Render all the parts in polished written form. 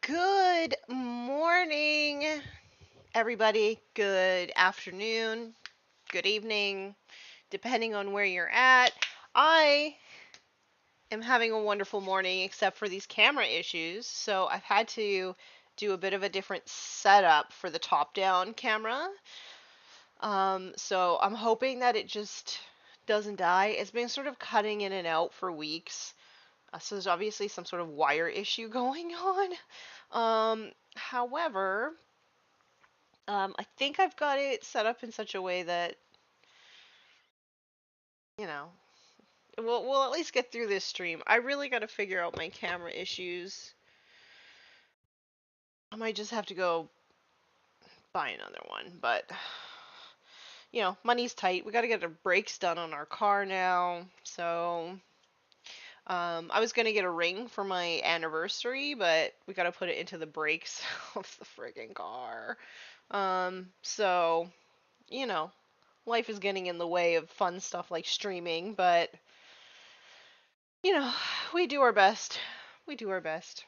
Good morning, everybody. Good afternoon, good evening, depending on where you're at. I am having a wonderful morning, except for these camera issues. So I've had to do a bit of a different setup for the top down camera. So I'm hoping that it just doesn't die. It's been sort of cutting in and out for weeks. So there's obviously some sort of wire issue going on. However, I think I've got it set up in such a way that, you know, we'll at least get through this stream. I really got to figure out my camera issues. I might just have to go buy another one, but money's tight. We got to get the brakes done on our car now. So, I was gonna get a ring for my anniversary, but we got to put it into the brakes of the friggin' car. So, you know, life is getting in the way of fun stuff like streaming, but you know, we do our best. We do our best.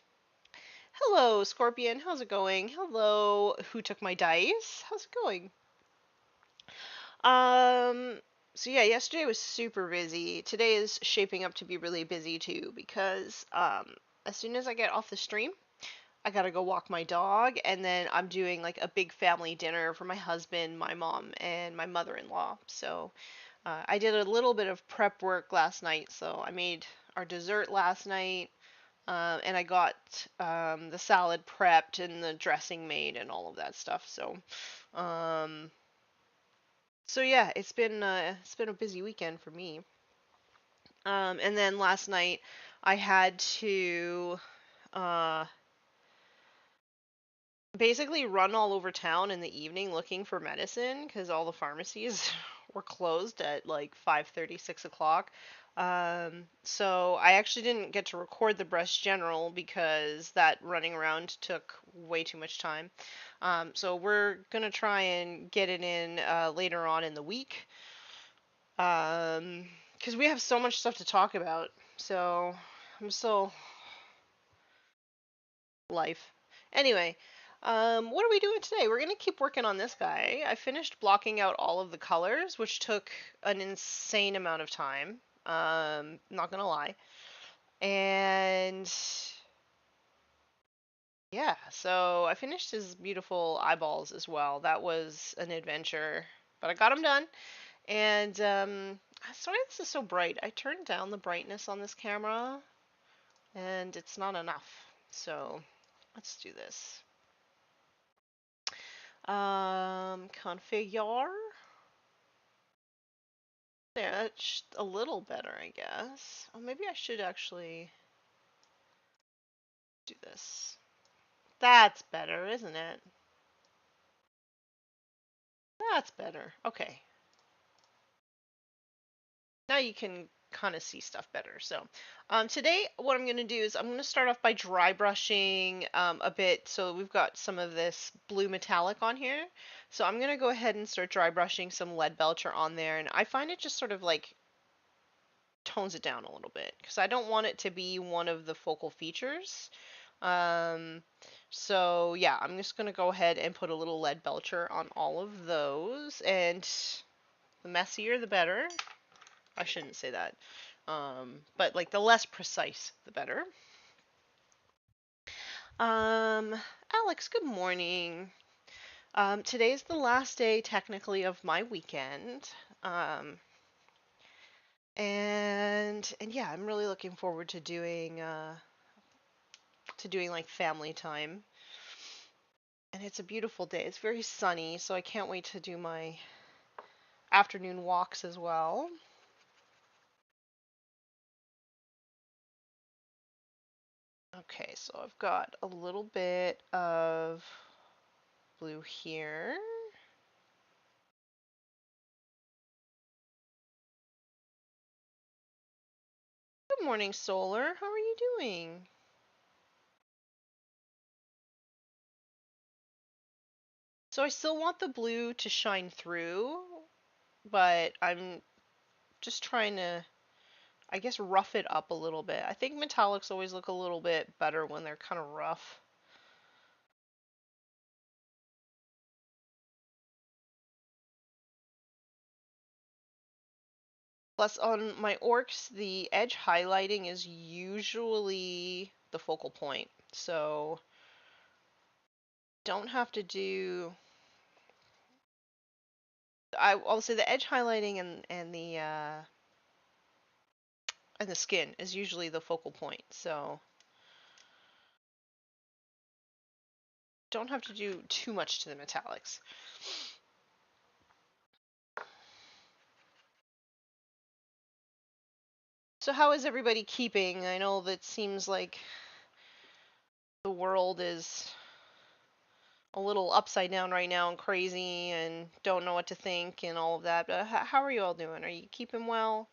Hello, Scorpion. How's it going? Hello, who took my dice? How's it going? Um, so yeah, yesterday was super busy. Today is shaping up to be really busy too because as soon as I get off the stream, I gotta go walk my dog, and then I'm doing like a big family dinner for my husband, my mom, and my mother-in-law. So I did a little bit of prep work last night. So I made our dessert last night. And I got the salad prepped and the dressing made and all of that stuff. Um, so yeah, it's been a busy weekend for me. And then last night I had to uh, basically run all over town in the evening looking for medicine because all the pharmacies were closed at like 5:30, 6 o'clock. So I actually didn't get to record the breast general because that running around took way too much time. So we're gonna try and get it in later on in the week. Because we have so much stuff to talk about. So I'm still life. Anyway, what are we doing today? We're gonna keep working on this guy. I finished blocking out all of the colors, which took an insane amount of time. Not gonna lie. And yeah, so I finished his beautiful eyeballs as well. That was an adventure, but I got them done. And sorry, this is so bright. I turned down the brightness on this camera, and it's not enough. So let's do this. Configure. There, that's a little better, I guess. Oh, maybe I should actually do this. That's better, isn't it? That's better. Okay. Now you can kind of see stuff better. So, today what I'm going to do is I'm going to start off by dry brushing a bit. So we've got some of this blue metallic on here. So I'm going to go ahead and start dry brushing some lead belcher on there. And I find it just sort of like tones it down a little bit because I don't want it to be one of the focal features. Um, so yeah, I'm just gonna go ahead and put a little lead belcher on all of those, and the messier the better. I shouldn't say that. But like the less precise, the better. Um, Alex, good morning. Today's the last day technically of my weekend. Um, and yeah, I'm really looking forward to doing like family time. And it's a beautiful day. It's very sunny, so I can't wait to do my afternoon walks as well. Okay, so I've got a little bit of blue here. Good morning, Solar. How are you doing? So I still want the blue to shine through, but I'm just trying to, I guess, rough it up a little bit. I think metallics always look a little bit better when they're kind of rough. Plus, on my orcs, the edge highlighting is usually the focal point. So, don't have to do. I'll say the edge highlighting and the skin is usually the focal point. So, don't have to do too much to the metallics. So, how is everybody keeping? I know that seems like the world is a little upside down right now and crazy and don't know what to think and all of that. But how are you all doing? Are you keeping well?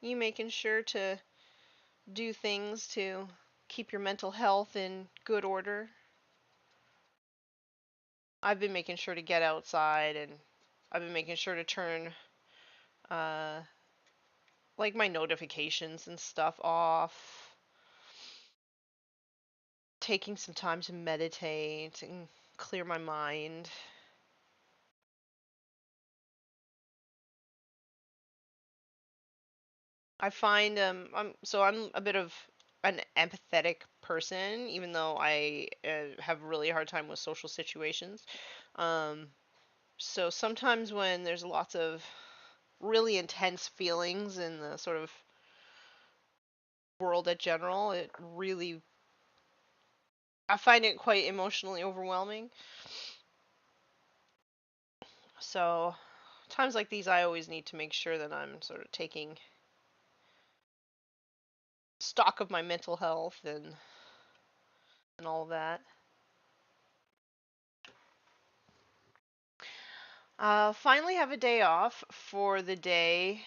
Are you making sure to do things to keep your mental health in good order? I've been making sure to get outside, and I've been making sure to turn uh like my notifications and stuff off. Taking some time to meditate and clear my mind. I find I'm a bit of an empathetic person, even though I have really hard time with social situations. Um, so sometimes when there's lots of really intense feelings in the sort of world at general, it really I find it quite emotionally overwhelming. So times like these, I always need to make sure that I'm sort of taking stock of my mental health and all that. Finally have a day off for the day.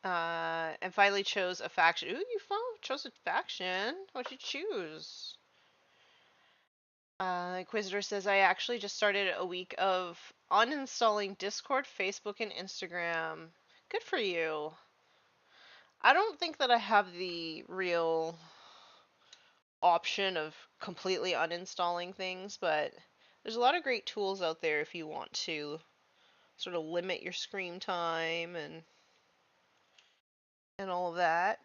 And finally chose a faction. Ooh, you chose a faction. What'd you choose? Inquisitor says, I actually just started a week of uninstalling Discord, Facebook, and Instagram. Good for you. I don't think that I have the real option of completely uninstalling things, but there's a lot of great tools out there if you want to sort of limit your screen time and all of that.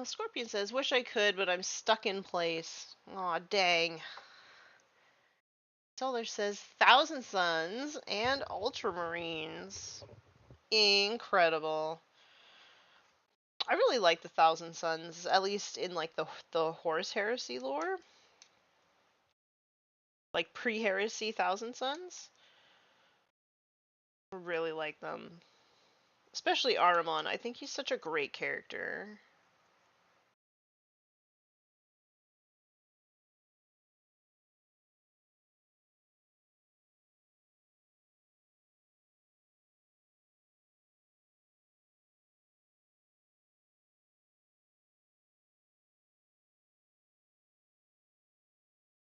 Scorpion says, wish I could, but I'm stuck in place. Aw, dang. Solar says, Thousand Suns and Ultramarines. Incredible. I really like the Thousand Suns, at least in like the Horus Heresy lore. Like pre-Heresy Thousand Suns. I really like them. Especially Ahriman. I think he's such a great character.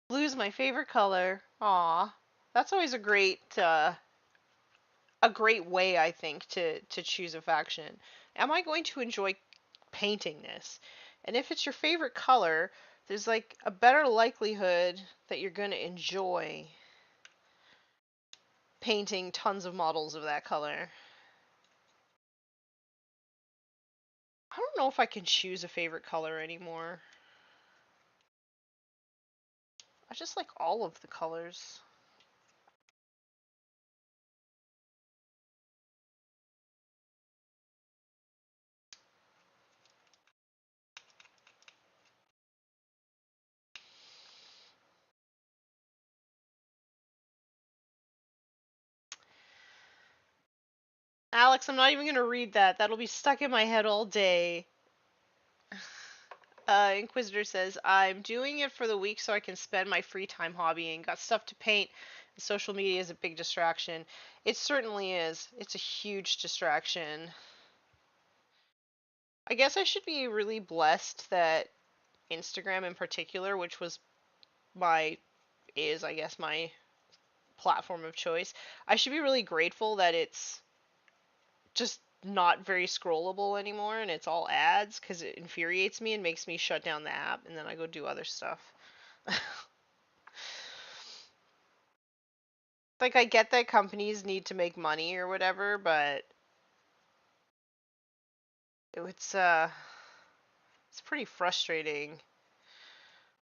Blue's my favorite color. Aw. That's always a great way, I think, to choose a faction. Am I going to enjoy painting this? And if it's your favorite color, there's like a better likelihood that you're going to enjoy painting tons of models of that color. I don't know if I can choose a favorite color anymore. I just like all of the colors. Alex, I'm not even going to read that. That'll be stuck in my head all day. Inquisitor says, I'm doing it for the week so I can spend my free time hobbying. Got stuff to paint. Social media is a big distraction. It certainly is. It's a huge distraction. I guess I should be really blessed that Instagram in particular, which was my is I guess my platform of choice. I should be really grateful that it's just not very scrollable anymore and it's all ads because it infuriates me and makes me shut down the app and then I go do other stuff. Like I get that companies need to make money or whatever, but it's it's pretty frustrating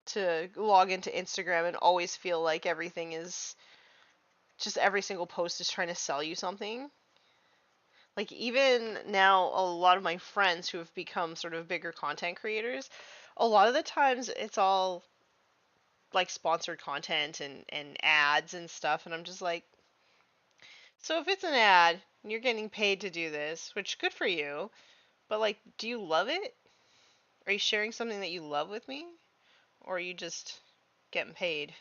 to log into Instagram and always feel like everything is just every single post is trying to sell you something. Like even now a lot of my friends who have become sort of bigger content creators, a lot of the times it's all like sponsored content and ads and stuff and I'm just like, so if it's an ad and you're getting paid to do this, which good for you, but like do you love it? Are you sharing something that you love with me? Or are you just getting paid?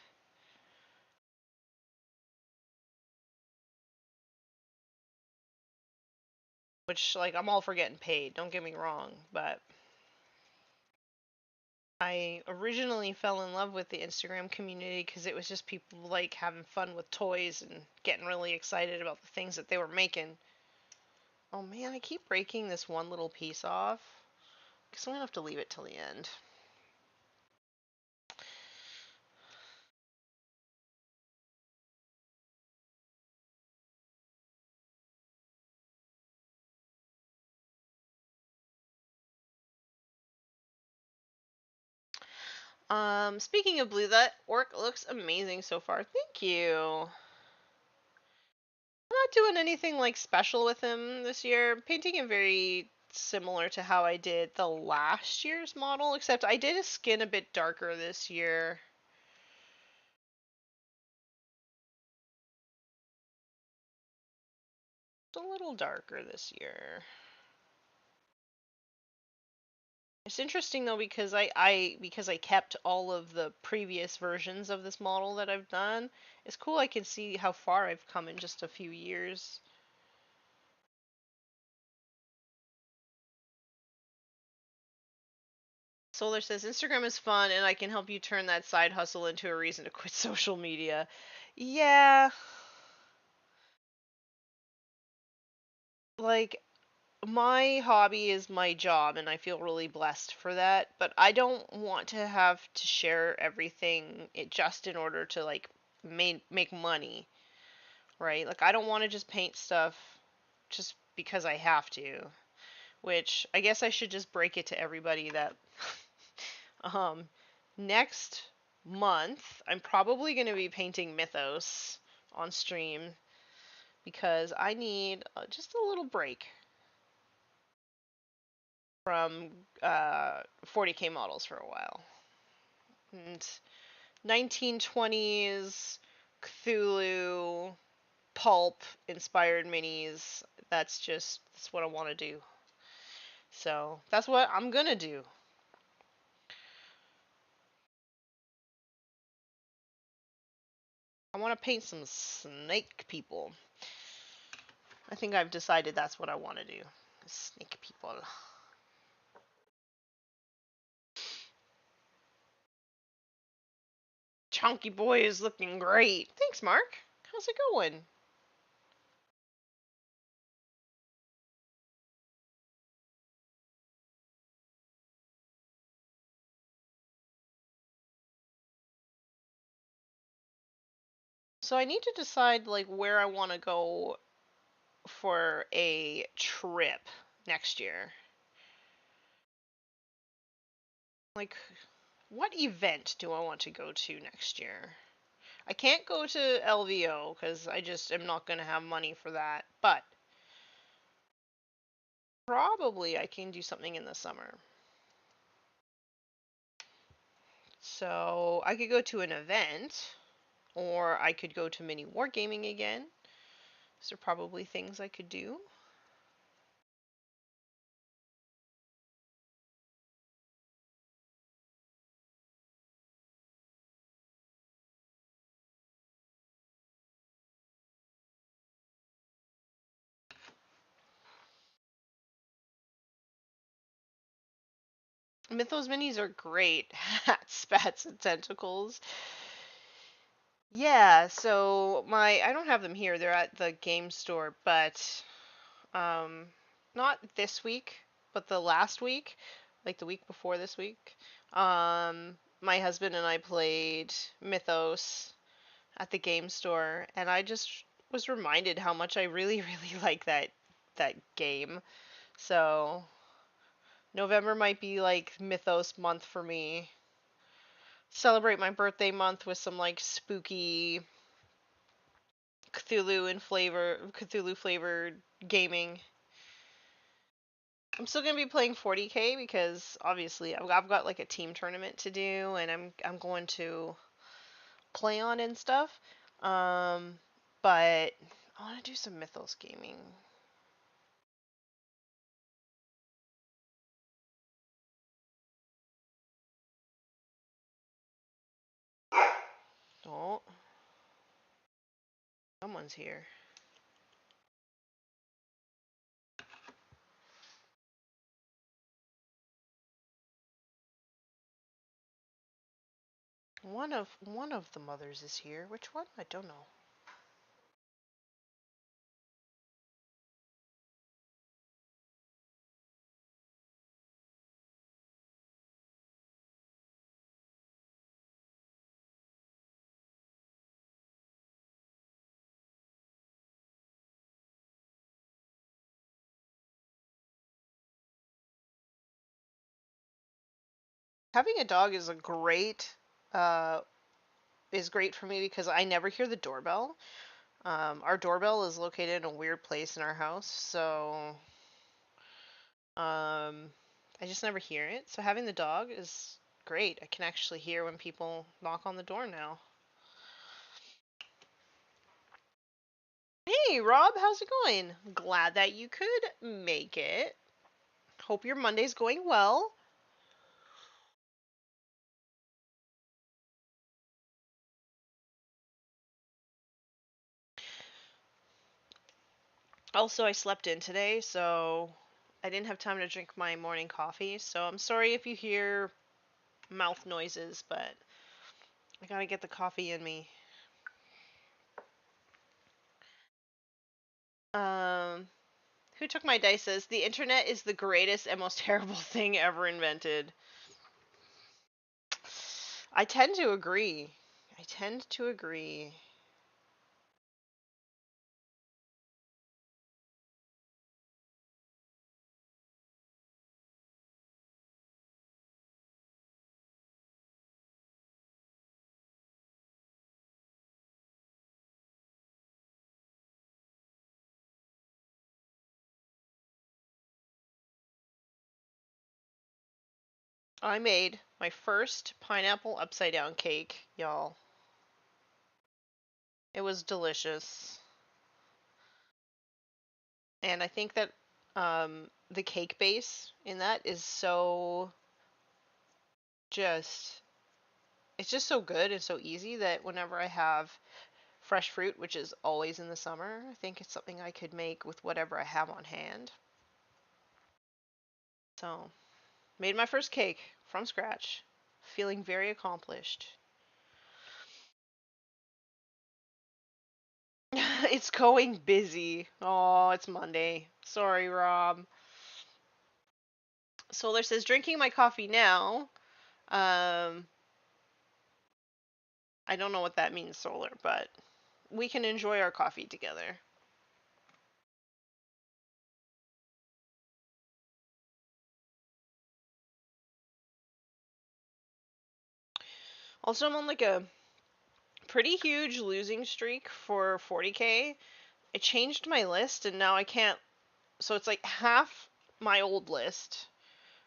Which like I'm all for getting paid, don't get me wrong, but I originally fell in love with the Instagram community because it was just people like having fun with toys and getting really excited about the things that they were making. Oh man, I keep breaking this one little piece off. Guess I'm gonna have to leave it till the end. Speaking of blue, that orc looks amazing so far. Thank you. I'm not doing anything like special with him this year. I'm painting him very similar to how I did the last year's model, except I did his skin a bit darker this year. It's a little darker this year. It's interesting though because I kept all of the previous versions of this model that I've done. It's cool I can see how far I've come in just a few years. Solar says Instagram is fun and I can help you turn that side hustle into a reason to quit social media. Yeah, like my hobby is my job and I feel really blessed for that, but I don't want to have to share everything just in order to like make money, right? Like I don't want to just paint stuff just because I have to, which I guess I should just break it to everybody that um next month I'm probably going to be painting Mythos on stream because I need just a little break from 40K models for a while. And 1920s Cthulhu pulp inspired minis, that's what I want to do. So, that's what I'm going to do. I want to paint some snake people. I think I've decided that's what I want to do. Snake people. Chunky boy is looking great. Thanks, Mark. How's it going? So I need to decide like where I want to go for a trip next year. Like what event do I want to go to next year? I can't go to LVO because I just am not going to have money for that. But probably I can do something in the summer. So I could go to an event, or I could go to mini wargaming again. Those are probably things I could do. Mythos minis are great. Hats, spats, and tentacles. Yeah, so I don't have them here. They're at the game store, but um not this week, but the last week, like the week before this week. My husband and I played Mythos at the game store, and I just was reminded how much I really really like that game. So, November might be like Mythos month for me. Celebrate my birthday month with some like spooky Cthulhu flavored gaming. I'm still gonna be playing 40k because obviously I've got like a team tournament to do, and I'm going to play on and stuff. Um, but I want to do some Mythos gaming. Oh, someone's here. One of the mothers is here. Which one? I don't know. Having a dog uh is great for me because I never hear the doorbell. Our doorbell is located in a weird place in our house, so I just never hear it. So having the dog is great. I can actually hear when people knock on the door now. Hey, Rob, how's it going? Glad that you could make it. Hope your Monday's going well. Also, I slept in today, so I didn't have time to drink my morning coffee. So I'm sorry if you hear mouth noises, but I gotta get the coffee in me. Um, who took my dice says the internet is the greatest and most terrible thing ever invented. I tend to agree. I tend to agree. I made my first pineapple upside down cake, y'all. It was delicious. And I think that the cake base in that is so just it's just so good and so easy that whenever I have fresh fruit, which is always in the summer, I think it's something I could make with whatever I have on hand. So, made my first cake from scratch, feeling very accomplished. It's going busy. Oh, it's Monday. Sorry, Rob. Solar says drinking my coffee now. Um, I don't know what that means, Solar, but we can enjoy our coffee together. Also, I'm on like a pretty huge losing streak for 40k. I changed my list and now I can't. So it's like half my old list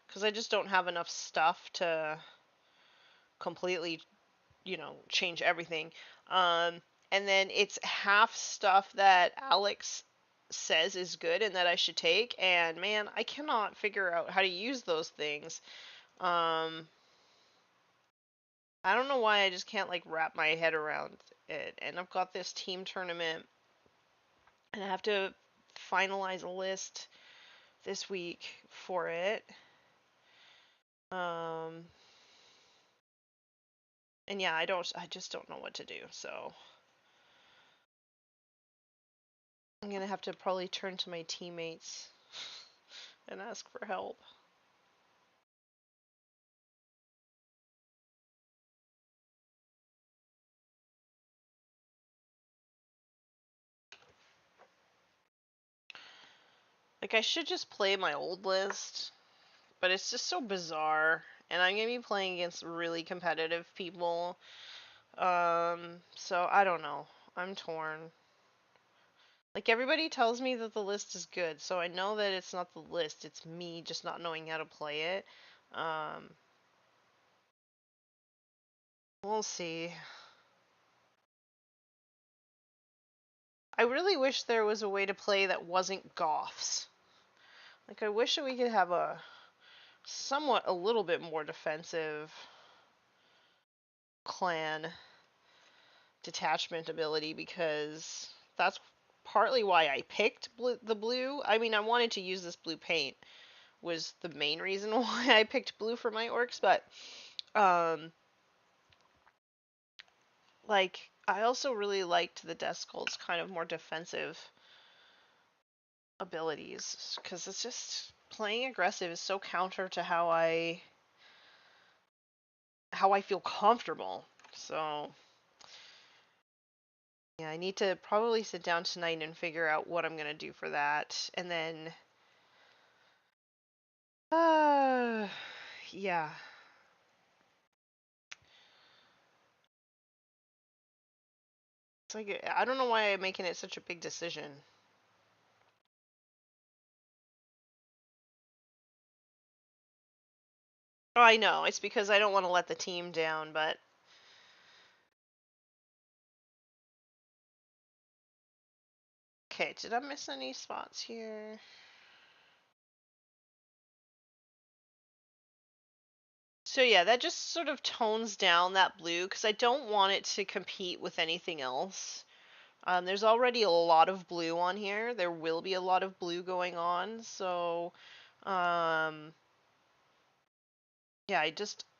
because I just don't have enough stuff to completely, change everything. Um, and then it's half stuff that Alex says is good and that I should take. And man, I cannot figure out how to use those things. Um, I don't know why I just can't like wrap my head around it. And I've got this team tournament and I have to finalize a list this week for it. Um, and yeah, I just don't know what to do. So I'm gonna have to probably turn to my teammates and ask for help. Like I should just play my old list, but it's just so bizarre, and I'm gonna be playing against really competitive people. So I don't know. I'm torn. Like everybody tells me that the list is good, so I know that it's not the list, it's me just not knowing how to play it. Um, we'll see. I really wish there was a way to play that wasn't Goths. Like I wish that we could have a little bit more defensive clan detachment ability, because that's partly why I picked the blue. I mean, I wanted to use this blue paint, was the main reason why I picked blue for my orcs, but um like I also really liked the Death Skull's kind of more defensive abilities, because it's just playing aggressive is so counter to how I feel comfortable. So yeah, I need to probably sit down tonight and figure out what I'm gonna do for that, and then uh yeah. It's like I don't know why I'm making it such a big decision. Oh, I know. It's because I don't want to let the team down, but okay, did I miss any spots here? So yeah, that just sort of tones down that blue because I don't want it to compete with anything else. There's already a lot of blue on here. There will be a lot of blue going on, so um, yeah,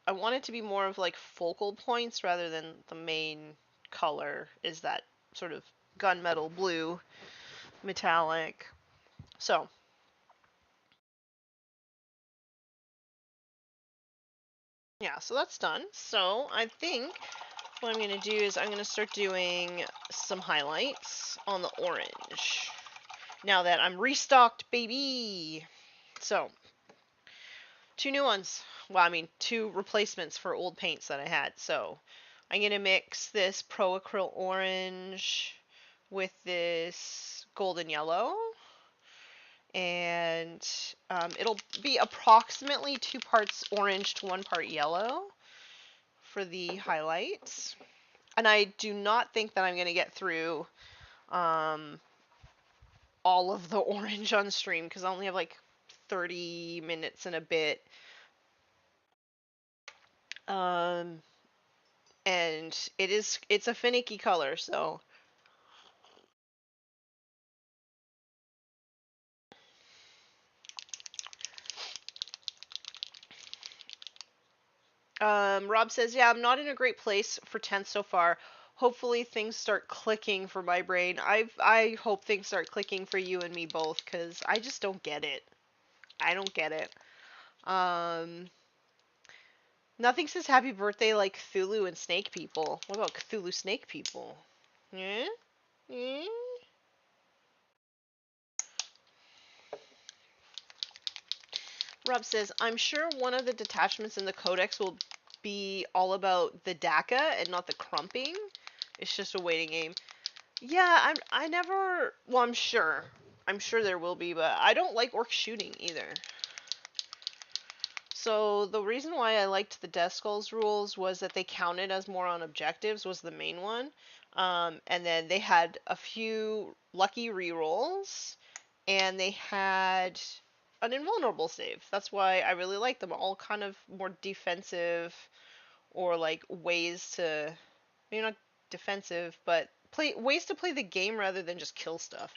I want it to be more of like focal points rather than the main color is that sort of gunmetal blue metallic. So yeah, so that's done. So I think what I'm going to do is I'm going to start doing some highlights on the orange. Now that I'm restocked, baby! So, two new ones. Well, I mean, two replacements for old paints that I had. So, I'm going to mix this Pro Acryl Orange with this Golden Yellow. And it'll be approximately 2 parts orange to 1 part yellow for the highlights. And I do not think that I'm going to get through um, all of the orange on stream because I only have like 30 minutes and a bit. Um, and it's a finicky color, so Rob says, "Yeah, I'm not in a great place for 10th so far. Hopefully things start clicking for my brain. I hope things start clicking for you and me both cuz I just don't get it. I don't get it. Um Nothing says happy birthday like Cthulhu and snake people. What about Cthulhu snake people? Yeah? Yeah? Rob says, I'm sure one of the detachments in the codex will be all about the DACA and not the crumping. It's just a waiting game. Yeah, I never, well, I'm sure. I'm sure there will be, but I don't like orc shooting either. So the reason why I liked the Death Skulls rules was that they counted as more on objectives was the main one. And then they had a few lucky rerolls, and they had an invulnerable save. That's why I really like them. All kind of more defensive or like ways to, maybe not defensive, but play ways to play the game rather than just kill stuff.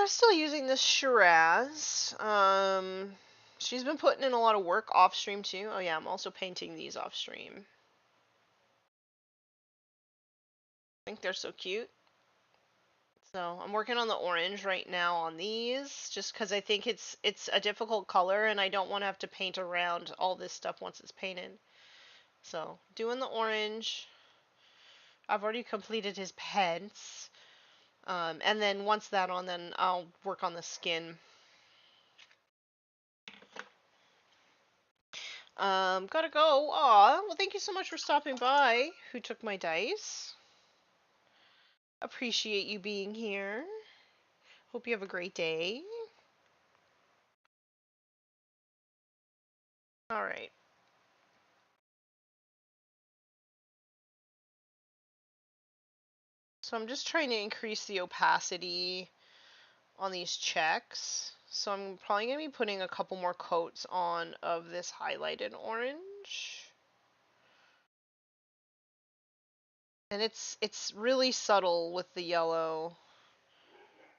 still using this Shiraz. She's been putting in a lot of work off stream too. Oh yeah, I'm also painting these off stream. I think they're so cute. So I'm working on the orange right now on these, just because I think it's a difficult color and I don't want to have to paint around all this stuff once it's painted. So doing the orange. I've already completed his pants. And then once that on, then I'll work on the skin. Gotta go. Aw, well, thank you so much for stopping by. Who took my dice? Appreciate you being here. Hope you have a great day. Alright. So I'm just trying to increase the opacity on these checks. So I'm probably going to be putting a couple more coats on of this highlighted orange. And it's really subtle with the yellow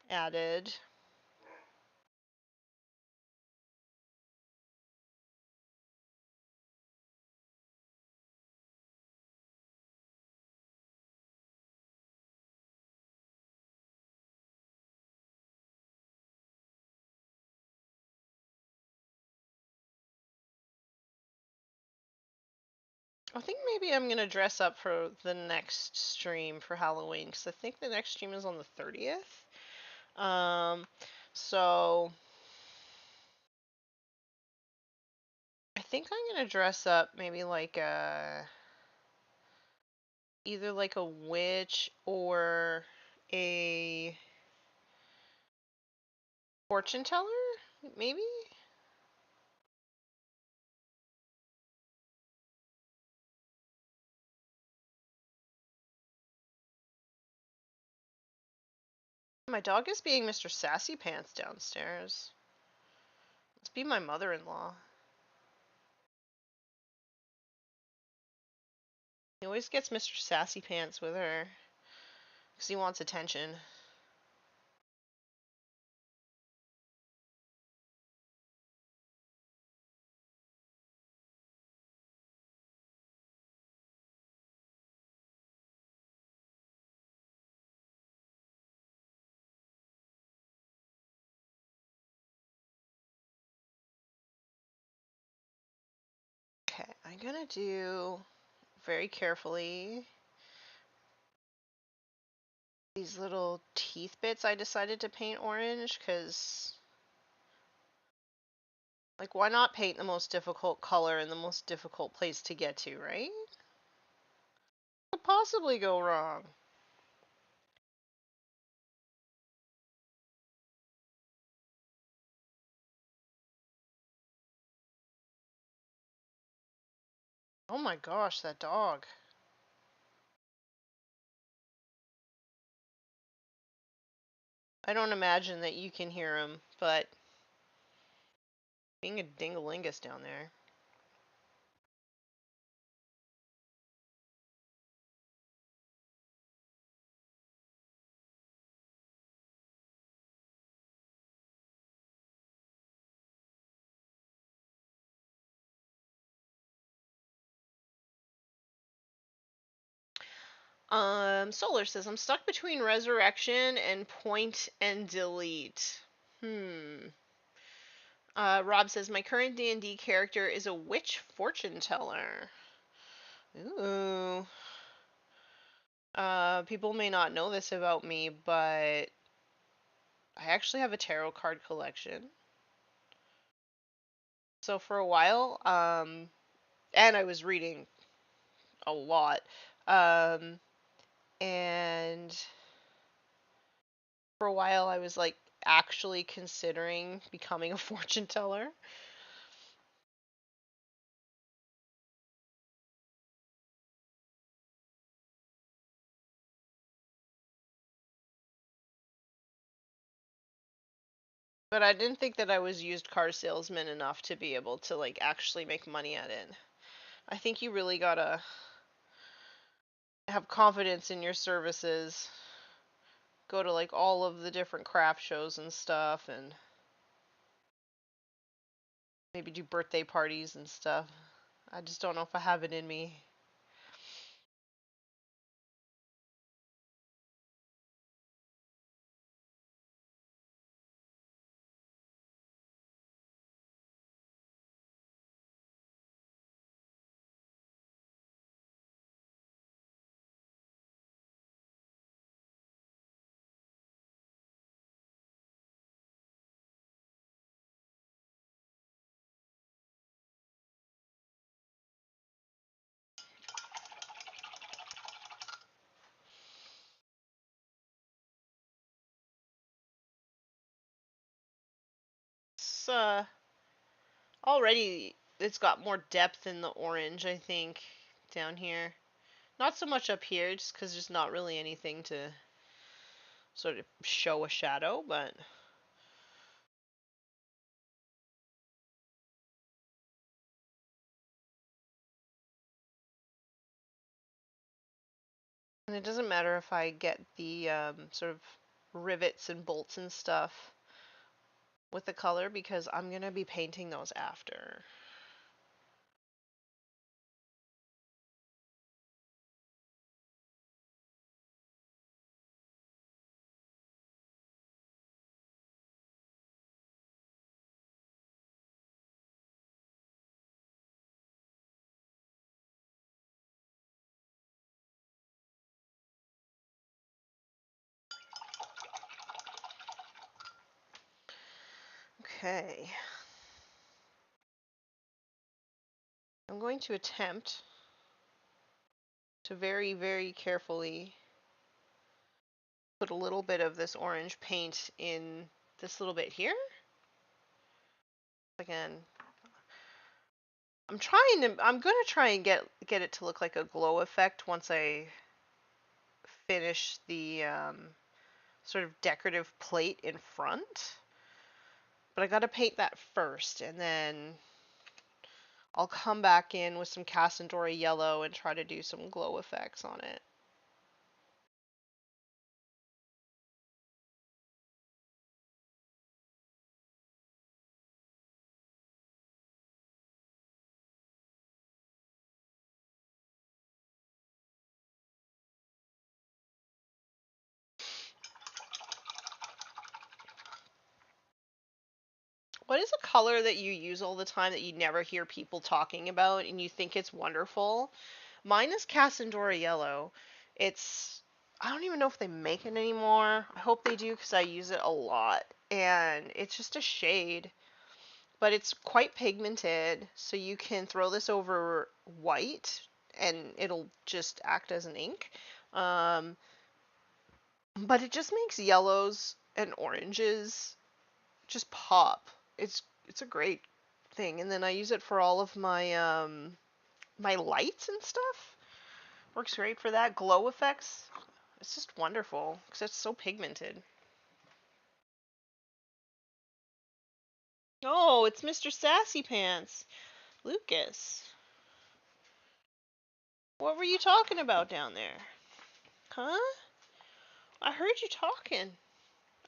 added. I think maybe I'm going to dress up for the next stream for Halloween, because I think the next stream is on the 30th. So I think I'm going to dress up maybe like either like a witch or a fortune teller, maybe? My dog is being Mr. Sassy Pants downstairs. Must be my mother-in-law. He always gets Mr. Sassy Pants with her because he wants attention. Okay, I'm gonna do very carefully these little teeth bits. I decided to paint orange because, like, why not paint the most difficult color in the most difficult place to get to, right? What could possibly go wrong? Oh my gosh, that dog. I don't imagine that you can hear him, but being a dingalingus down there. Solar says, I'm stuck between resurrection and point and delete. Rob says, my current D&D character is a witch fortune teller. Ooh. People may not know this about me, but I actually have a tarot card collection. So for a while, and I was reading a lot, and for a while I was like actually considering becoming a fortune teller. But I didn't think that I was used car salesman enough to be able to like actually make money at it. I think you really gotta have confidence in your services go to like all of the different craft shows and stuff, and maybe do birthday parties and stuff. I just don't know if I have it in me. It's already it's got more depth in the orange, I think, down here. Not so much up here, just because there's not really anything to sort of show a shadow, but and it doesn't matter if I get the sort of rivets and bolts and stuff with the color because I'm gonna be painting those after. Okay. I'm going to attempt to very, very carefully put a little bit of this orange paint in this little bit here. Again, I'm gonna try and get it to look like a glow effect once I finish the sort of decorative plate in front. But I gotta paint that first, and then I'll come back in with some Cassandora yellow and try to do some glow effects on it. What is a color that you use all the time that you never hear people talking about and you think it's wonderful? Mine is Cassandora yellow. It's I don't even know if they make it anymore. I hope they do because I use it a lot. And it's just a shade, but it's quite pigmented, so you can throw this over white and it'll just act as an ink. Um, but it just makes yellows and oranges just pop. It's a great thing. And then I use it for all of my my lights and stuff. Works great for that. Glow effects. It's just wonderful because it's so pigmented. Oh, it's Mr. Sassy Pants. Lucas. What were you talking about down there? Huh? I heard you talking.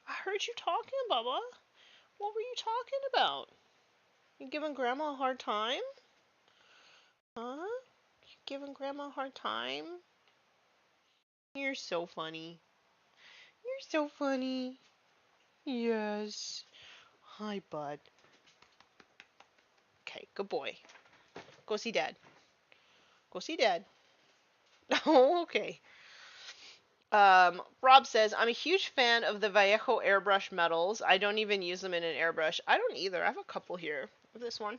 I heard you talking, Bubba. What were you talking about? You giving Grandma a hard time? Huh? You giving Grandma a hard time? You're so funny. You're so funny. Yes. Hi, bud. Okay, good boy. Go see Dad. Go see Dad. Oh, okay. Rob says, I'm a huge fan of the Vallejo airbrush metals. I don't even use them in an airbrush. I don't either. I have a couple here. This one.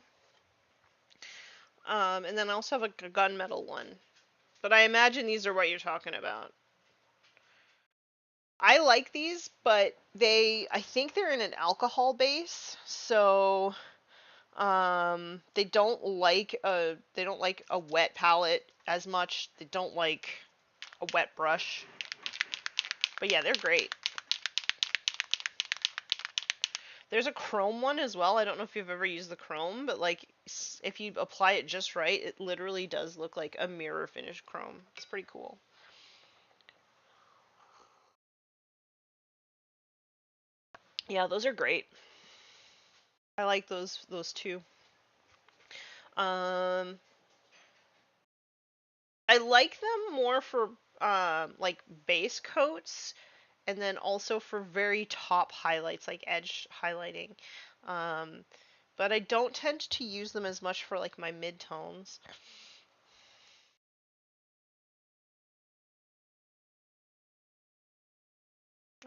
And then I also have a gunmetal one. But I imagine these are what you're talking about. I like these, but I think they're in an alcohol base, so they don't like a wet palette as much. They don't like a wet brush. But yeah, they're great. There's a chrome one as well. I don't know if you've ever used the chrome, but like if you apply it just right, it literally does look like a mirror finish chrome. It's pretty cool. Yeah, those are great. I like those two. Um, I like them more for like base coats, and then also for very top highlights like edge highlighting. Um, but I don't tend to use them as much for like my mid-tones.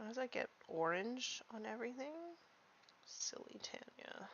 As I get orange on everything. Silly Tanya.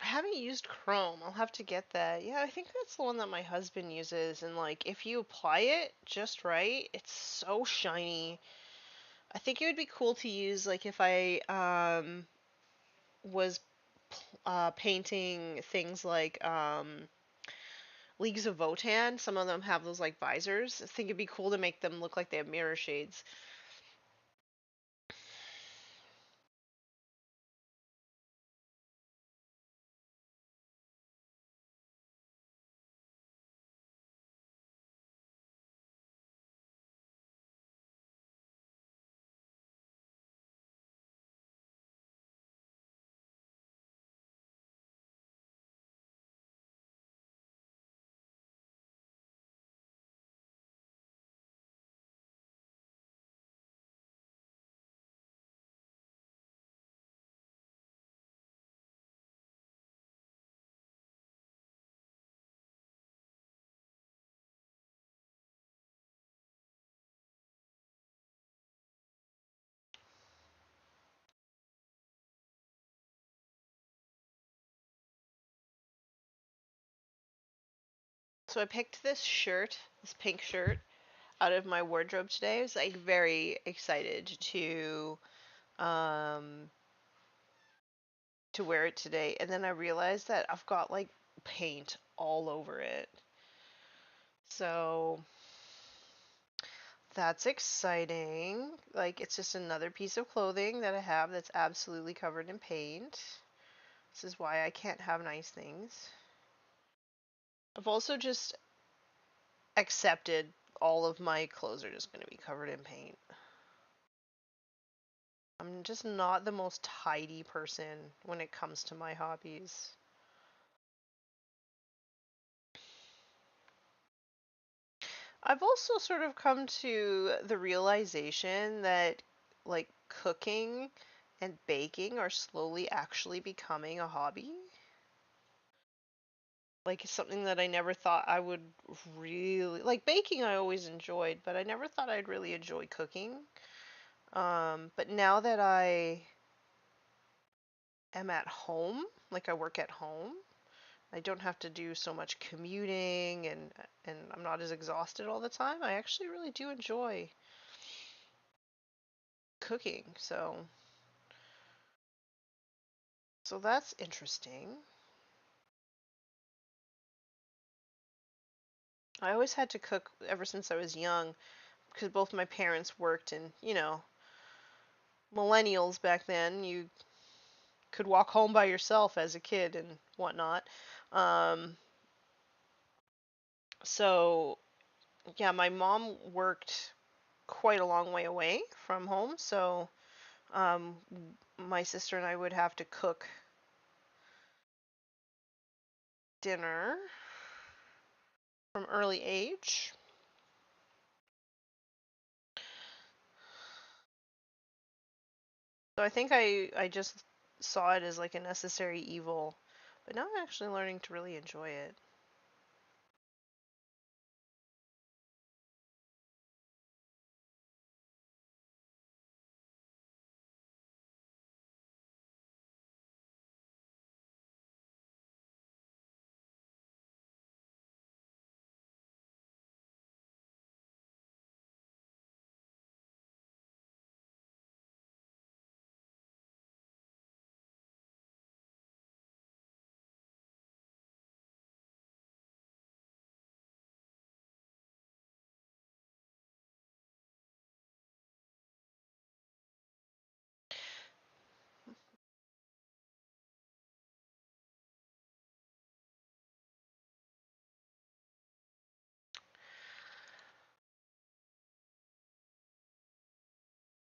I haven't used Chrome. I'll have to get that. Yeah, I think that's the one that my husband uses. And like, if you apply it just right, it's so shiny. I think it would be cool to use like if I was painting things like Leagues of Votan. Some of them have those like visors. I think it'd be cool to make them look like they have mirror shades. So I picked this shirt, this pink shirt, out of my wardrobe today. I was like very excited um to wear it today, and then I realized that I've got like paint all over it. So that's exciting. Like it's just another piece of clothing that I have that's absolutely covered in paint. This is why I can't have nice things. I've also just accepted all of my clothes are just going to be covered in paint. I'm just not the most tidy person when it comes to my hobbies. I've also sort of come to the realization that like cooking and baking are slowly actually becoming a hobby. Like it's something that I never thought I would really like baking I always enjoyed, but I never thought I'd really enjoy cooking. But now that I am at home, like I work at home, I don't have to do so much commuting and I'm not as exhausted all the time. I actually really do enjoy cooking. So that's interesting. I always had to cook ever since I was young because both my parents worked and, millennials back then, you could walk home by yourself as a kid and whatnot. Um, so yeah, my mom worked quite a long way away from home, so um, my sister and I would have to cook dinner from early age. So I think I just saw it as like a necessary evil, but now I'm actually learning to really enjoy it.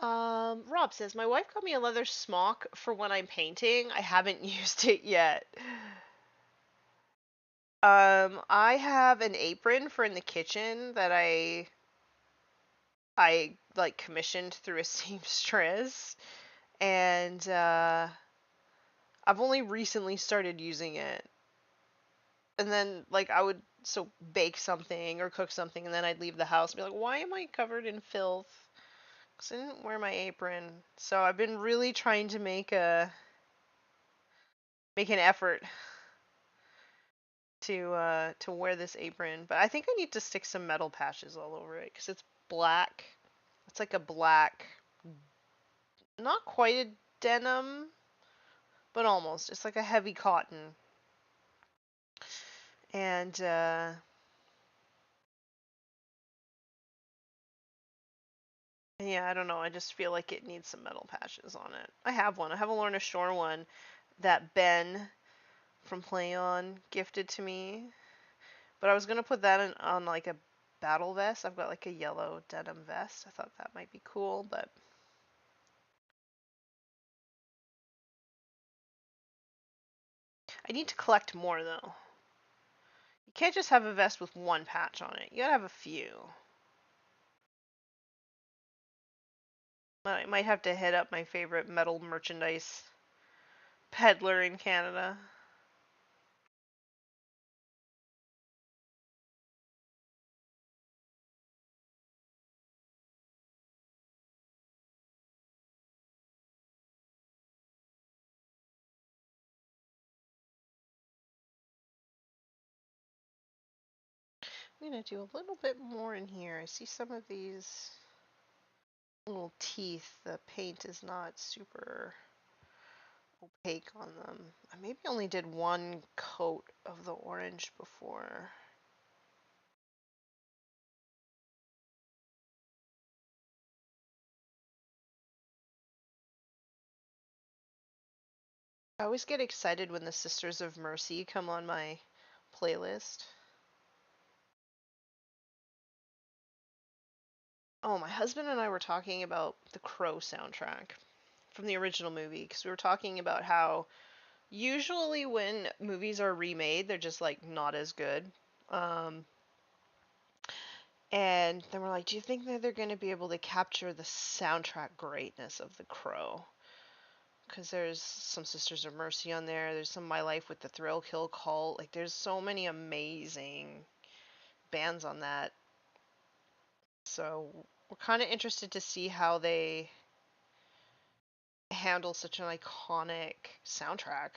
Rob says, my wife got me a leather smock for when I'm painting. I haven't used it yet. I have an apron for in the kitchen that I like commissioned through a seamstress, and I've only recently started using it. And then like I would bake something or cook something, and then I'd leave the house and be like, why am I covered in filth? Because I didn't wear my apron. So I've been really trying to make an effort to wear this apron, but I think I need to stick some metal patches all over it because it's black. It's like a black, not quite a denim, but almost. It's like a heavy cotton. And yeah, I don't know. I just feel like it needs some metal patches on it. I have one. I have a Lorna Shore one that Ben from Play On gifted to me. But I was gonna put that on like a battle vest. I've got like a yellow denim vest. I thought that might be cool, but I need to collect more though. You can't just have a vest with one patch on it. You gotta have a few. I might have to hit up my favorite metal merchandise peddler in Canada. I'm gonna do a little bit more in here. I see some of these little teeth. The paint is not super opaque on them. I maybe only did one coat of the orange before. I always get excited when the Sisters of Mercy come on my playlist. Oh, my husband and I were talking about the Crow soundtrack from the original movie because we were talking about how usually when movies are remade, they're just like not as good. Um, and then we're like, do you think that they're going to be able to capture the soundtrack greatness of The Crow? Because there's some Sisters of Mercy on there. There's some My Life with the Thrill Kill Cult. Like, there's so many amazing bands on that. So we're kind of interested to see how they handle such an iconic soundtrack.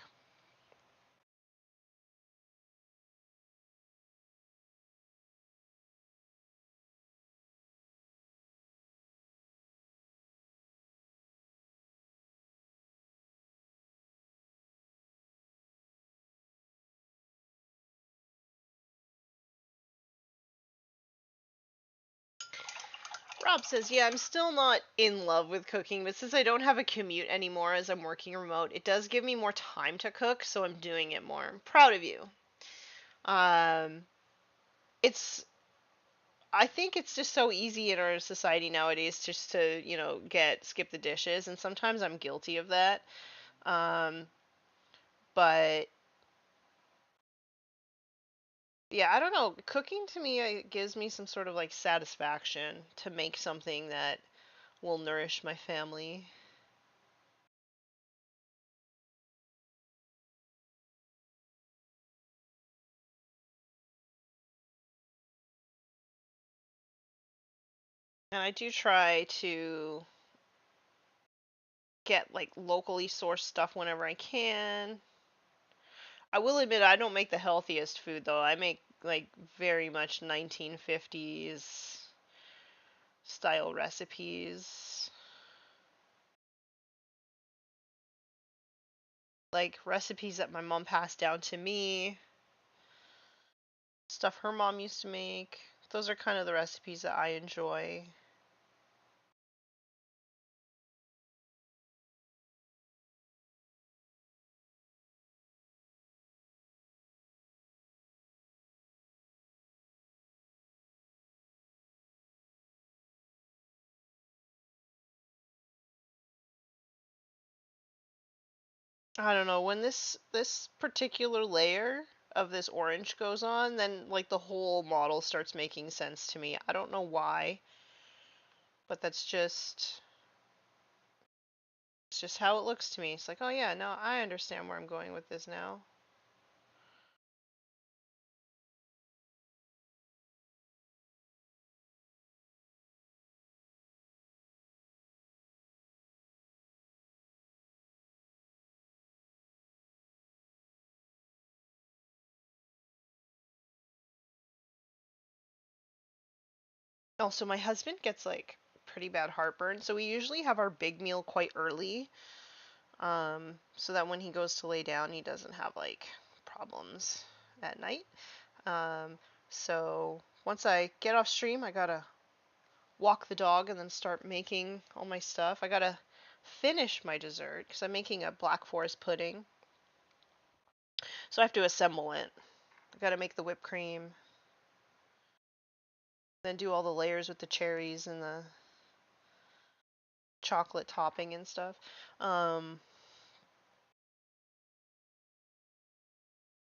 Rob says, yeah, I'm still not in love with cooking, but since I don't have a commute anymore as I'm working remote, it does give me more time to cook, so I'm doing it more. I'm proud of you. Um, it's, I think it's just so easy in our society nowadays just to, skip the dishes, and sometimes I'm guilty of that. Um, but yeah, I don't know. Cooking to me gives me some sort of like satisfaction to make something that will nourish my family. And I do try to get like locally sourced stuff whenever I can. I will admit I don't make the healthiest food though. I make like very much 1950s style recipes. Like recipes that my mom passed down to me, stuff her mom used to make. Those are kind of the recipes that I enjoy. I don't know, when this particular layer of this orange goes on, then like the whole model starts making sense to me. I don't know why, but that's just it's just how it looks to me. It's like, oh yeah, no, I understand where I'm going with this now. Also, my husband gets like pretty bad heartburn, so we usually have our big meal quite early, so that when he goes to lay down, he doesn't have like problems at night. Um, so once I get off stream, I gotta walk the dog and then start making all my stuff. I gotta finish my dessert because I'm making a black forest pudding, so I have to assemble it. I gotta make the whipped cream, then do all the layers with the cherries and the chocolate topping and stuff. Um,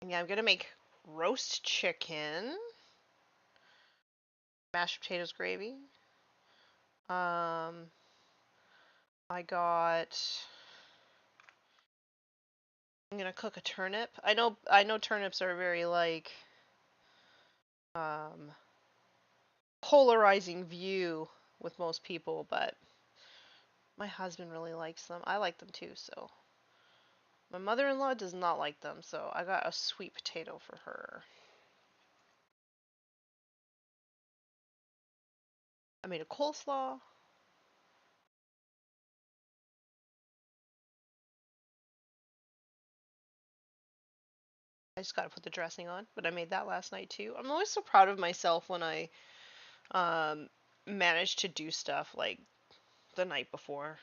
yeah, I'm gonna make roast chicken, mashed potatoes gravy. Um, I got. I'm gonna cook a turnip. I know turnips are very like um, polarizing view with most people, but my husband really likes them. I like them too, so. My mother-in-law does not like them, so I got a sweet potato for her. I made a coleslaw. I just gotta put the dressing on, but I made that last night too. I'm always so proud of myself when I um, manage to do stuff like the night before.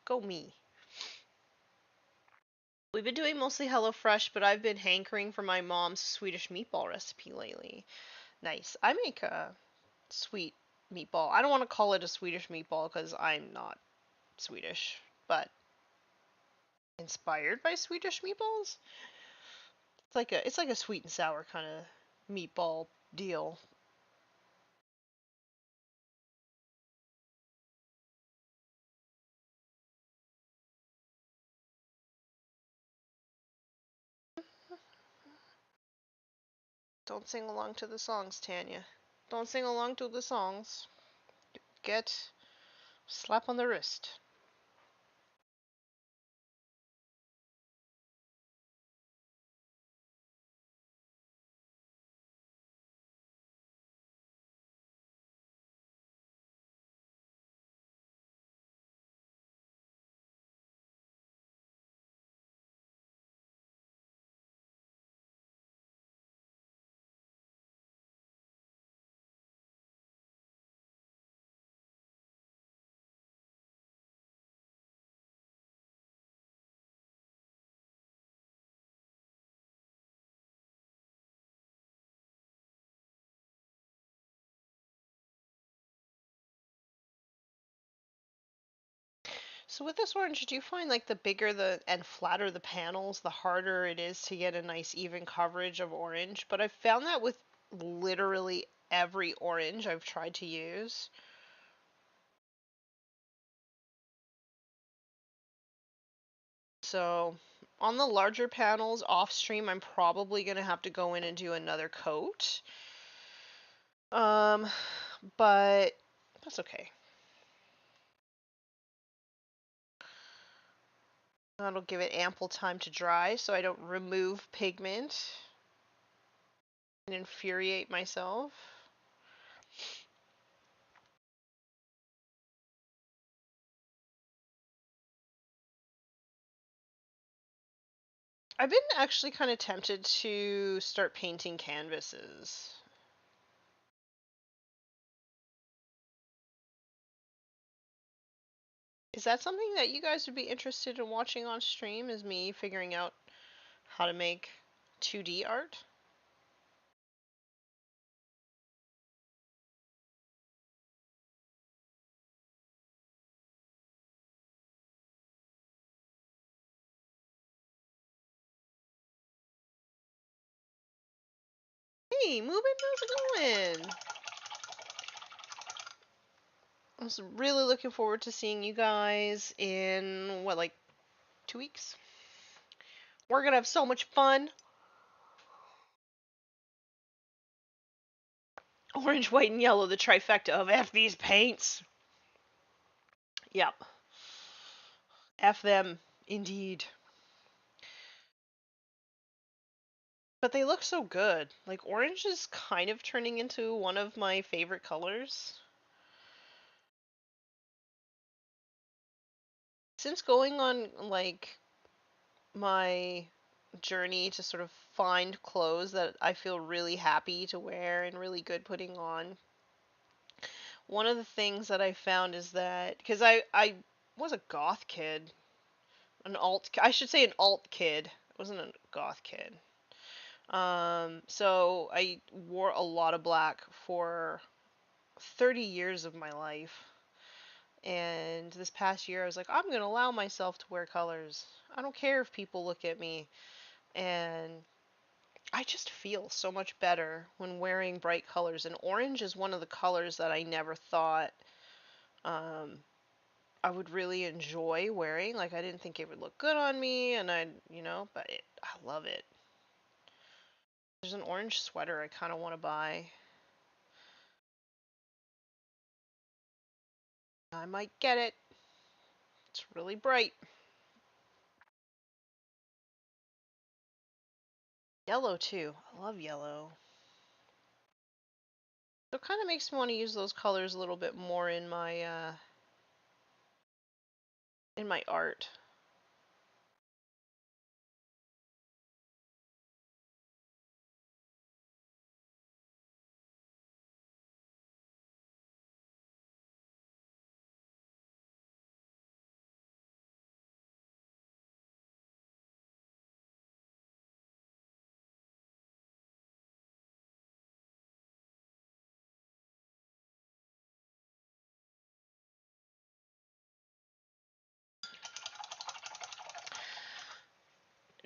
Go me. We've been doing mostly HelloFresh, but I've been hankering for my mom's Swedish meatball recipe lately. Nice. I make a sweet meatball. I don't want to call it a Swedish meatball because I'm not Swedish, but inspired by Swedish meatballs. It's like a sweet and sour kind of meatball deal. Don't sing along to the songs, Tanya. Don't sing along to the songs. Get slap on the wrist. So with this orange, do you find like the bigger the and flatter the panels, the harder it is to get a nice even coverage of orange? But I've found that with literally every orange I've tried to use. So on the larger panels off stream, I'm probably gonna have to go in and do another coat. Um, but that's okay. That'll give it ample time to dry so I don't remove pigment and infuriate myself. I've been actually kind of tempted to start painting canvases. Is that something that you guys would be interested in watching on stream? Is me figuring out how to make 2D art? Hey, Moobin, how's it going? I was really looking forward to seeing you guys in, what, like 2 weeks? We're gonna have so much fun. Orange, white, and yellow, the trifecta of F these paints. Yep. F them, indeed. But they look so good. Like, orange is kind of turning into one of my favorite colors. Since going on, like, my journey to sort of find clothes that I feel really happy to wear and really good putting on, one of the things that I found is that, because I was a goth kid, I should say an alt kid. I wasn't a goth kid. So I wore a lot of black for 30 years of my life. And this past year, I was like, I'm going to allow myself to wear colors. I don't care if people look at me. And I just feel so much better when wearing bright colors. And orange is one of the colors that I never thought um, I would really enjoy wearing. Like, I didn't think it would look good on me. And but I love it. There's an orange sweater I kind of want to buy. I might get it. It's really bright. Yellow too. I love yellow. So it kind of makes me want to use those colors a little bit more in my art.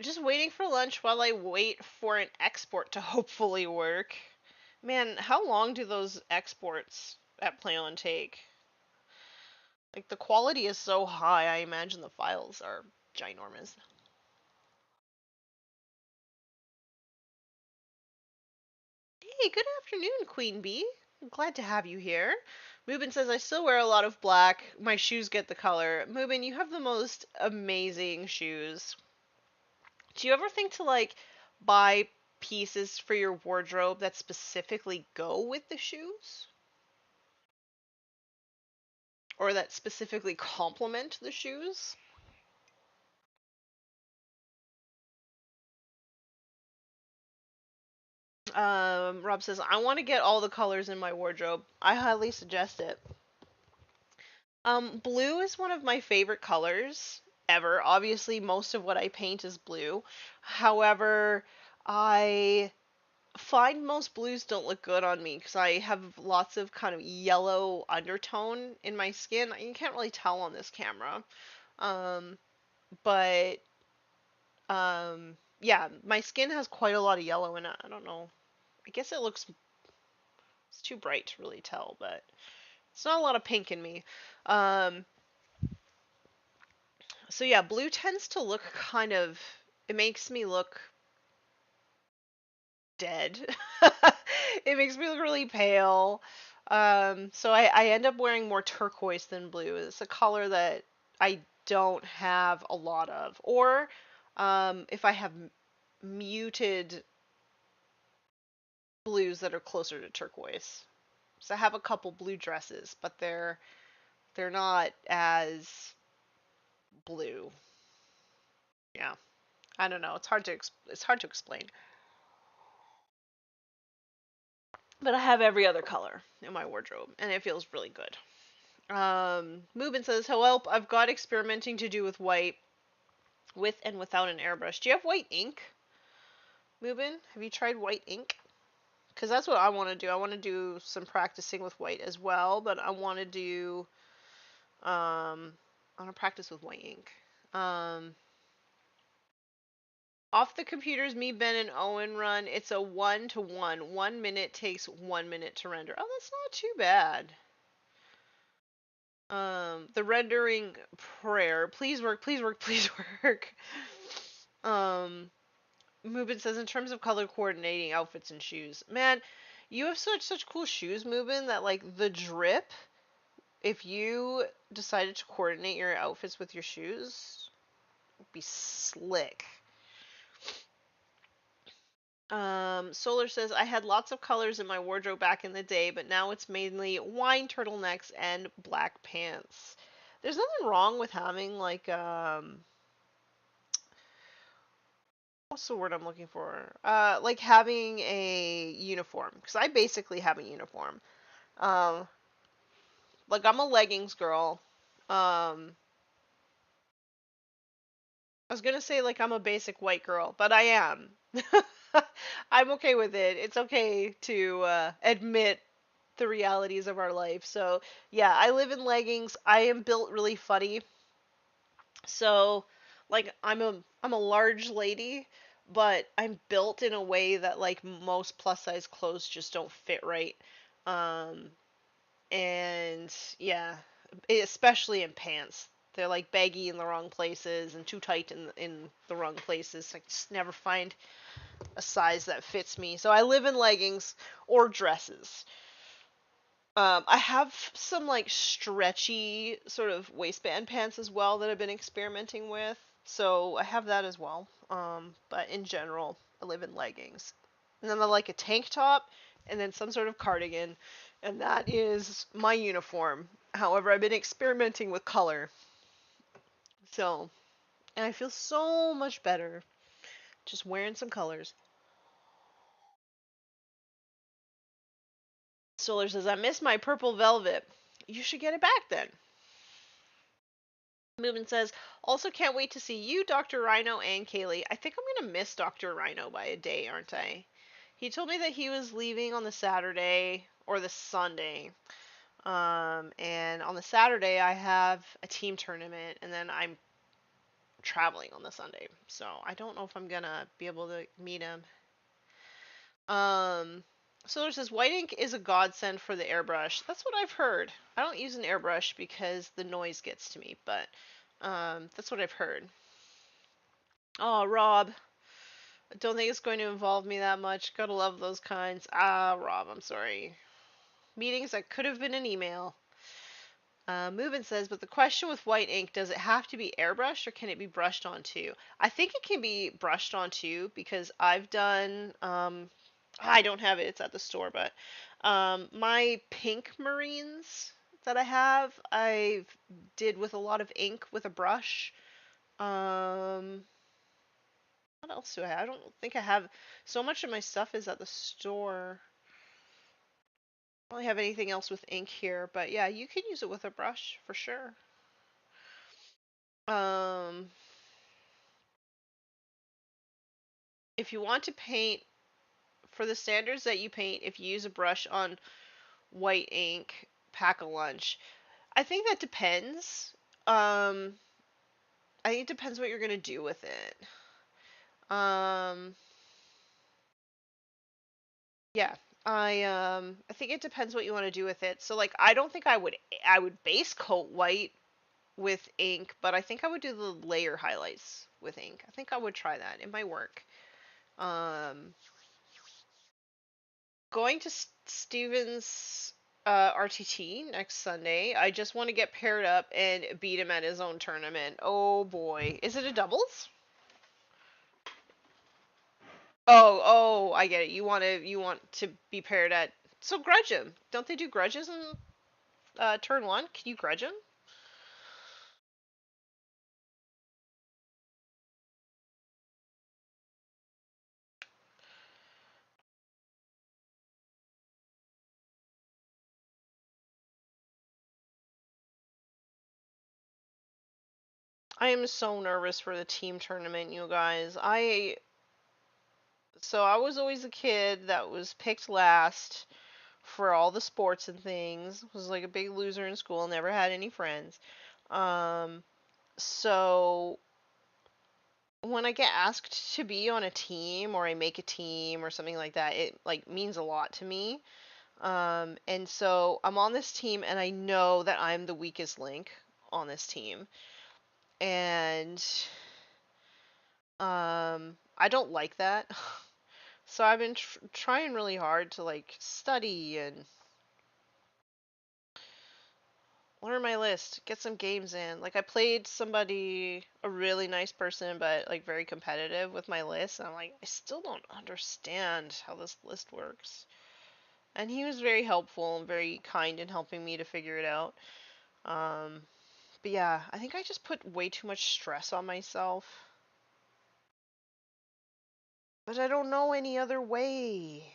Just waiting for lunch while I wait for an export to hopefully work. Man, how long do those exports at PlayOn take? Like, the quality is so high, I imagine the files are ginormous. Hey, good afternoon, Queen Bee. I'm glad to have you here. Mubin says, I still wear a lot of black. My shoes get the color. Mubin, you have the most amazing shoes. Do you ever think to, like, buy pieces for your wardrobe that specifically go with the shoes? Or that specifically complement the shoes? Rob says, I want to get all the colors in my wardrobe. I highly suggest it. Blue is one of my favorite colors ever. Obviously, most of what I paint is blue. However, I find most blues don't look good on me because I have lots of kind of yellow undertone in my skin. You can't really tell on this camera. Um, but yeah, my skin has quite a lot of yellow in it. I don't know. I guess it's too bright to really tell, but it's not a lot of pink in me. Um, so yeah, blue tends to look it makes me look dead. It makes me look really pale. So I end up wearing more turquoise than blue. It's a color that I don't have a lot of. Or if I have muted blues that are closer to turquoise. So I have a couple blue dresses, but they're not as blue. Yeah, I don't know. It's hard to explain. But I have every other color in my wardrobe, and it feels really good. Mubin says, help, I've got experimenting to do with white, with and without an airbrush. Do you have white ink, Mubin? Have you tried white ink? Because that's what I want to do. I want to do some practicing with white as well, but I want to practice with white ink. Um, Off the computers, me, Ben, and Owen run. It's a 1-to-1. 1 minute takes 1 minute to render. Oh, that's not too bad. The rendering prayer. Please work, please work, please work. Um, Mubin says, in terms of color coordinating outfits and shoes, man, you have such cool shoes, Mubin, that like the drip. If you decided to coordinate your outfits with your shoes, it'd be slick. Solar says, I had lots of colors in my wardrobe back in the day, but now it's mainly wine turtlenecks and black pants. There's nothing wrong with having like what's the word I'm looking for? Like having a uniform, because I basically have a uniform. Um, like I'm a leggings girl. I was gonna say like I'm a basic white girl, but I am. I'm okay with it. It's okay to admit the realities of our life. So yeah, I live in leggings. I am built really funny. So like I'm a large lady, but I'm built in a way that like most plus size clothes just don't fit right. Um and yeah, especially in pants. They're like baggy in the wrong places and too tight in the wrong places. I just never find a size that fits me. So I live in leggings or dresses. I have some like stretchy sort of waistband pants as well that I've been experimenting with. So I have that as well. But in general, I live in leggings. And then I like a tank top and then some sort of cardigan. And that is my uniform. However, I've been experimenting with color. So, and I feel so much better just wearing some colors. Solar says, I miss my purple velvet. You should get it back then. Movement says, also can't wait to see you, Dr. Rhino, and Kaylee. I think I'm going to miss Dr. Rhino by a day, aren't I? He told me that he was leaving on the Saturday or the Sunday. And on the Saturday, I have a team tournament, and then I'm traveling on the Sunday. So I don't know if I'm going to be able to meet him. Solar says, white ink is a godsend for the airbrush. That's what I've heard. I don't use an airbrush because the noise gets to me, but that's what I've heard. Oh, Rob. I don't think it's going to involve me that much. Gotta love those kinds. Ah, Rob, I'm sorry. Meetings that could have been an email. Movin says, but the question with white ink, does it have to be airbrushed or can it be brushed on too? I think it can be brushed on too because I've done, I don't have it, it's at the store, but my pink marines that I did with a lot of ink with a brush. Um, what else do I have? I don't think I have. So much of my stuff is at the store. I don't really have anything else with ink here, but yeah, you can use it with a brush for sure. Um, if you want to paint for the standards that you paint, if you use a brush on white ink, pack a lunch. I think that depends. Um, I think it depends what you're gonna do with it. Um, yeah, I think it depends what you want to do with it. So like, I don't think I would base coat white with ink, but I think I would do the layer highlights with ink. I think I would try that. It might work. Um, Going to Steven's RTT next Sunday. I just want to get paired up and beat him at his own tournament. Oh boy, is it a doubles? Oh, I get it. You want to be paired at, so grudge him. Don't they do grudges in turn one? Can you grudge him? I am so nervous for the team tournament, you guys. I was always a kid that was picked last for all the sports and things. Was like a big loser in school, never had any friends. Um, so when I get asked to be on a team or I make a team or something like that, it like means a lot to me. And so I'm on this team and I know that I'm the weakest link on this team. And I don't like that. So I've been trying really hard to like study and learn my list, get some games in. Like I played somebody, a really nice person, but like very competitive with my list. And I'm like, I still don't understand how this list works. And he was very helpful and very kind in helping me to figure it out. Um, but yeah, I think I just put way too much stress on myself. But I don't know any other way.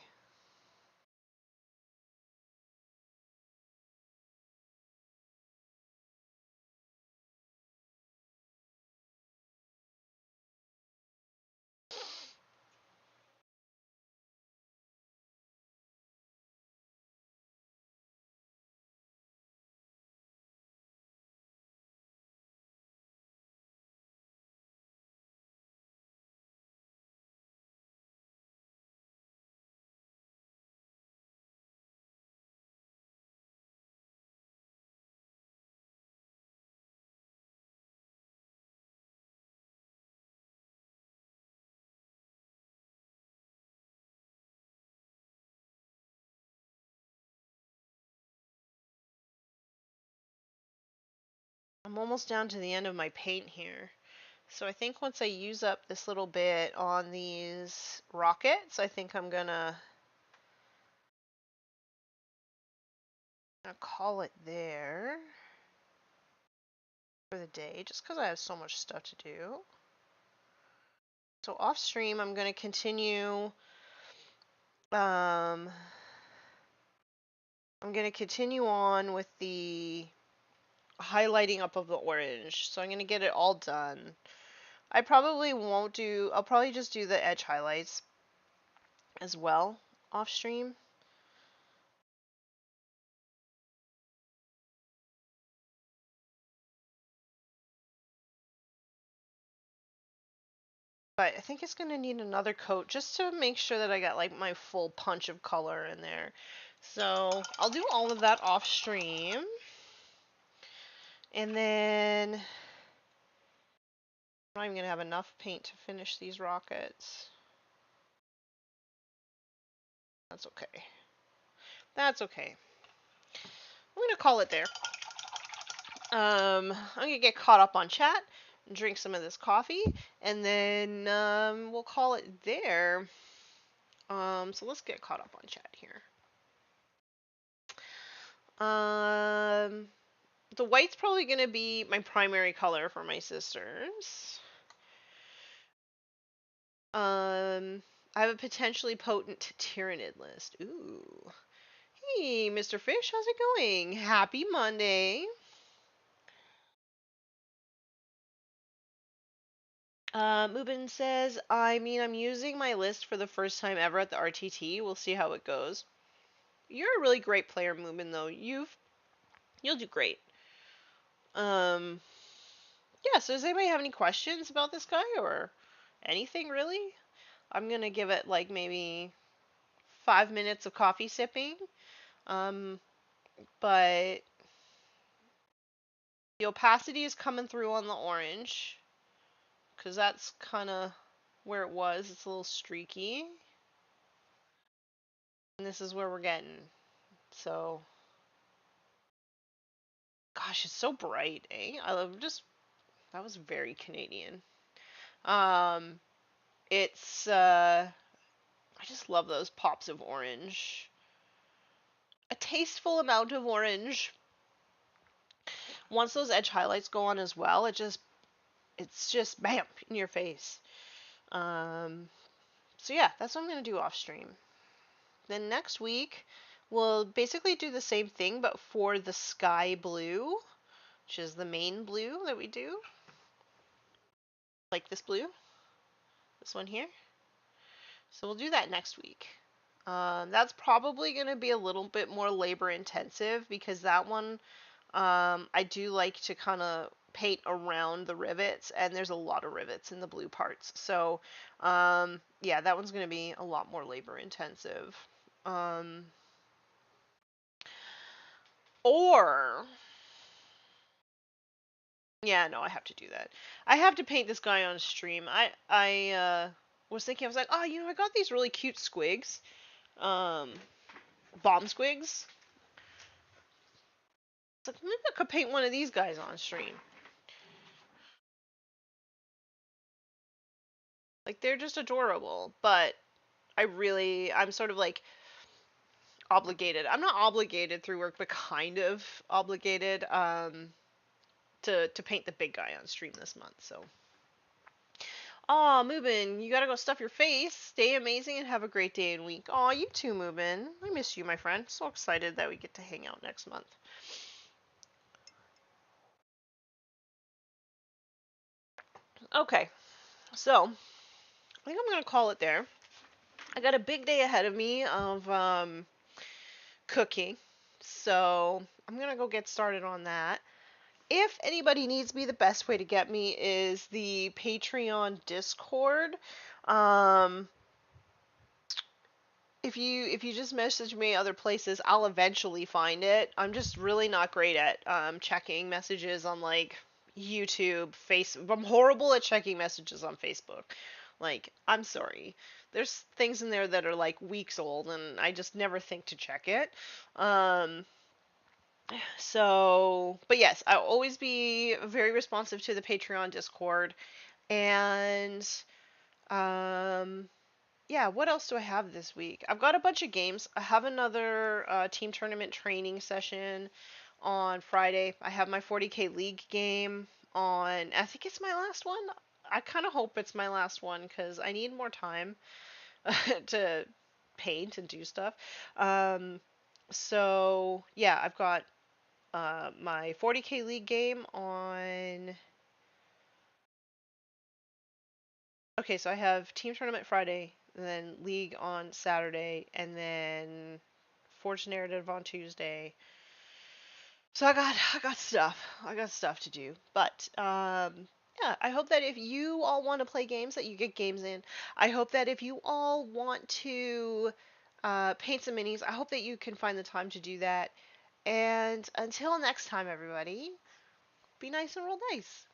I'm almost down to the end of my paint here. So I think once I use up this little bit on these rockets, I think I'm gonna call it there for the day, just because I have so much stuff to do. So off stream, I'm gonna continue. Um, I'm gonna continue on with the highlighting up of the orange. So I'm gonna get it all done. I probably won't do. I'll probably just do the edge highlights as well off stream. But I think it's going to need another coat just to make sure that I got like my full punch of color in there. So I'll do all of that off stream. And then I'm not even going to have enough paint to finish these rockets. That's okay. That's okay. I'm going to call it there. I'm going to get caught up on chat, drink some of this coffee, and then we'll call it there. So let's get caught up on chat here. The white's probably going to be my primary color for my sisters. I have a potentially potent Tyrannid list. Ooh. Hey, Mr. Fish, how's it going? Happy Monday. Mubin says, I mean, I'm using my list for the first time ever at the RTT. We'll see how it goes. You're a really great player, Mubin, though. You'll do great. Yeah, so does anybody have any questions about this guy or anything really? I'm gonna give it like maybe 5 minutes of coffee sipping. Um, but the opacity is coming through on the orange because that's kind of where it was. It's a little streaky. And this is where we're getting. So, gosh, it's so bright, eh? That was very Canadian. Um, I just love those pops of orange. A tasteful amount of orange. Once those edge highlights go on as well, it's just bam in your face. So yeah, that's what I'm gonna do off stream. Then next week, we'll basically do the same thing, but for the sky blue, which is the main blue that we do, like this blue, this one here. So we'll do that next week. That's probably going to be a little bit more labor intensive because that one, I do like to kind of paint around the rivets, and there's a lot of rivets in the blue parts. So, yeah, that one's going to be a lot more labor intensive. Um, or, yeah, no, I have to do that. I have to paint this guy on stream. I was thinking, I was like, oh, I got these really cute squigs, um, bomb squigs. It's like, maybe I could paint one of these guys on stream. Like, they're just adorable, but I'm sort of like obligated. I'm not obligated through work, but kind of obligated to paint the big guy on stream this month. So, aw, Moobin, you gotta go stuff your face. Stay amazing and have a great day and week. Aw, you too, Moobin. I miss you, my friend. So excited that we get to hang out next month. Okay, so I think I'm gonna call it there. I got a big day ahead of me of cooking, so I'm gonna go get started on that. If anybody needs me, the best way to get me is the Patreon Discord. Um, if you just message me other places, I'll eventually find it. I'm just really not great at checking messages on like YouTube, I'm horrible at checking messages on Facebook. Like, I'm sorry. There's things in there that are like weeks old, and I just never think to check it. Um, but yes, I'll always be very responsive to the Patreon Discord. And um, yeah, what else do I have this week? I've got a bunch of games. I have another team tournament training session on Friday. I have my 40K League game on, I think it's my last one. I kind of hope it's my last one because I need more time to paint and do stuff. Um, so yeah, I've got my 40K League game on. Okay, so I have team tournament Friday, and then league on Saturday, and then Forge Narrative on Tuesday. So I got stuff. I got stuff to do. But yeah, I hope that if you all want to play games, that you get games in. I hope that if you all want to paint some minis, I hope that you can find the time to do that. And until next time, everybody, be nice and roll dice.